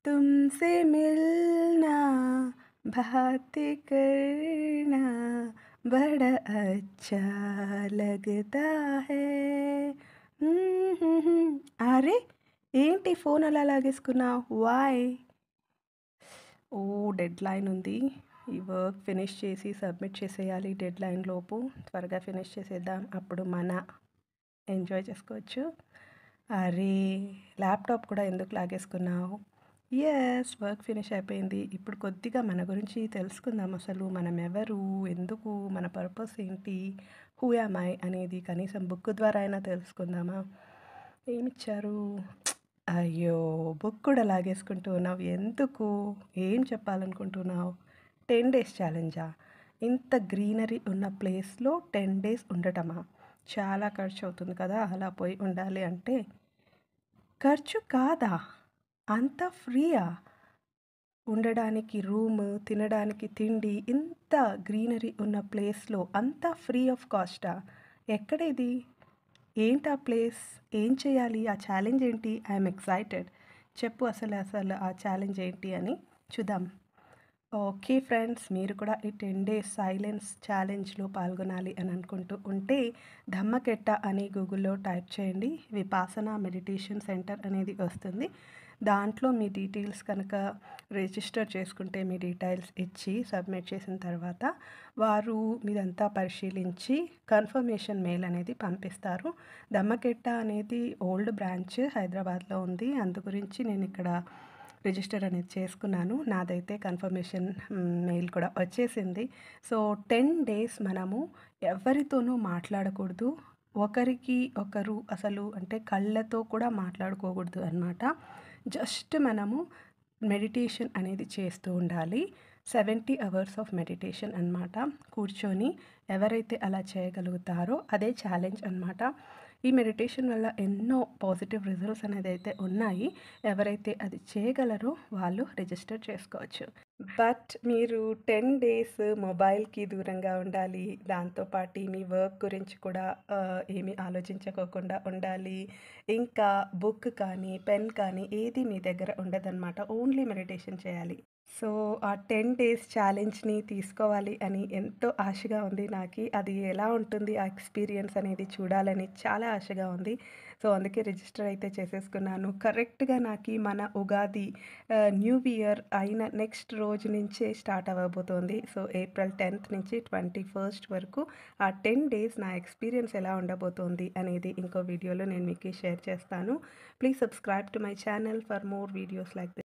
तुमसे मिलना बातें करना बड़ा अच्छा लगता है అరే ఏంటి ఫోన్ అలా లాగేసుకున్నావు వై ఓ డెడ్ లైన్ ఉంది ఈ వర్క్ ఫినిష్ చేసి సబ్మిట్ చేసేయాలి డెడ్ లైన్ లోపు త్వరగా ఫినిష్ చేసేద్దాం అప్పుడు మన ఎంజాయ్ చేసుకోవచ్చు అరే ల్యాప్టాప్ కూడా ఎందుకు లాగేసుకున్నావు యెస్ వర్క్ ఫినిష్ అయిపోయింది ఇప్పుడు కొద్దిగా మన గురించి తెలుసుకుందాం అసలు మనం ఎవరు ఎందుకు మన పర్పస్ ఏంటి హూ యామ్ ఐ అనేది కనీసం బుక్ ద్వారా అయినా తెలుసుకుందామా ఏమిచ్చారు అయ్యో బుక్ కూడా లాగేసుకుంటూ ఉన్నావు ఎందుకు ఏం చెప్పాలనుకుంటున్నావు 10 days ఛాలెంజా ఇంత గ్రీనరీ ఉన్న ప్లేస్లో 10 days ఉండటమా చాలా ఖర్చు అవుతుంది కదా అలా పోయి ఉండాలి అంటే ఖర్చు కాదా అంత ఫ్రీయా ఉండడానికి రూమ్ తినడానికి తిండి ఇంత గ్రీనరీ ఉన్న ప్లేస్లో అంతా ఫ్రీ ఆఫ్ కాస్టా ఎక్కడ ఇది ఏంటి ఆ ప్లేస్ ఏం చేయాలి ఆ ఛాలెంజ్ ఏంటి ఐఎమ్ ఎక్సైటెడ్ చెప్పు అసలు ఆ ఛాలెంజ్ ఏంటి అని చూద్దాం ఓకే ఫ్రెండ్స్ మీరు కూడా ఈ 10 days సైలెన్స్ ఛాలెంజ్లో పాల్గొనాలి అని అనుకుంటూ ఉంటే ధమ్మకెట్ట అని గూగుల్లో టైప్ చేయండి విపాసన మెడిటేషన్ సెంటర్ అనేది వస్తుంది దాంట్లో మీ డీటెయిల్స్ కనుక రిజిస్టర్ చేసుకుంటే మీ డీటెయిల్స్ ఇచ్చి సబ్మిట్ చేసిన తర్వాత వారు మీదంతా పరిశీలించి కన్ఫర్మేషన్ మెయిల్ అనేది పంపిస్తారు ధమ్మకెట్ట అనేది ఓల్డ్ బ్రాంచ్ హైదరాబాద్లో ఉంది అందు గురించి నేను ఇక్కడ రిజిస్టర్ అనేది చేసుకున్నాను నాదైతే కన్ఫర్మేషన్ మెయిల్ కూడా వచ్చేసింది సో 10 days మనము ఎవరితోనూ మాట్లాడకూడదు ఒకరికి ఒకరు అసలు అంటే కళ్ళతో కూడా మాట్లాడుకోకూడదు అనమాట జస్ట్ మనము మెడిటేషన్ అనేది చేస్తూ ఉండాలి 70 hours ఆఫ్ మెడిటేషన్ అనమాట కూర్చొని ఎవరైతే అలా చేయగలుగుతారో అదే ఛాలెంజ్ అనమాట ఈ మెడిటేషన్ వల్ల ఎన్నో పాజిటివ్ రిజల్ట్స్ అనేది అయితే ఉన్నాయి ఎవరైతే అది చేయగలరో వాళ్ళు రిజిస్టర్ చేసుకోవచ్చు బట్ మీరు 10 days మొబైల్కి దూరంగా ఉండాలి దాంతోపాటు మీ వర్క్ గురించి కూడా ఏమీ ఆలోచించుకోకుండా ఉండాలి ఇంకా బుక్ కానీ పెన్ కానీ ఏది మీ దగ్గర ఉండదన్నమాట ఓన్లీ మెడిటేషన్ చేయాలి సో ఆ 10 days ఛాలెంజ్ని తీసుకోవాలి అని ఎంతో ఆశగా ఉంది నాకు అది ఎలా ఉంటుంది ఆ ఎక్స్పీరియన్స్ అనేది చూడాలని చాలా ఆశగా ఉంది సో అందుకే రిజిస్టర్ అయితే చేసేసుకున్నాను కరెక్ట్గా నాకు మన ఉగాది న్యూ ఇయర్ అయిన నెక్స్ట్ రోజు నుంచే స్టార్ట్ అవ్వబోతోంది సో April 10th నుంచి 21st వరకు ఆ 10 days నా ఎక్స్పీరియన్స్ ఎలా ఉండబోతోంది అనేది ఇంకో వీడియోలో నేను మీకు షేర్ చేస్తాను please subscribe to my channel for more videos like this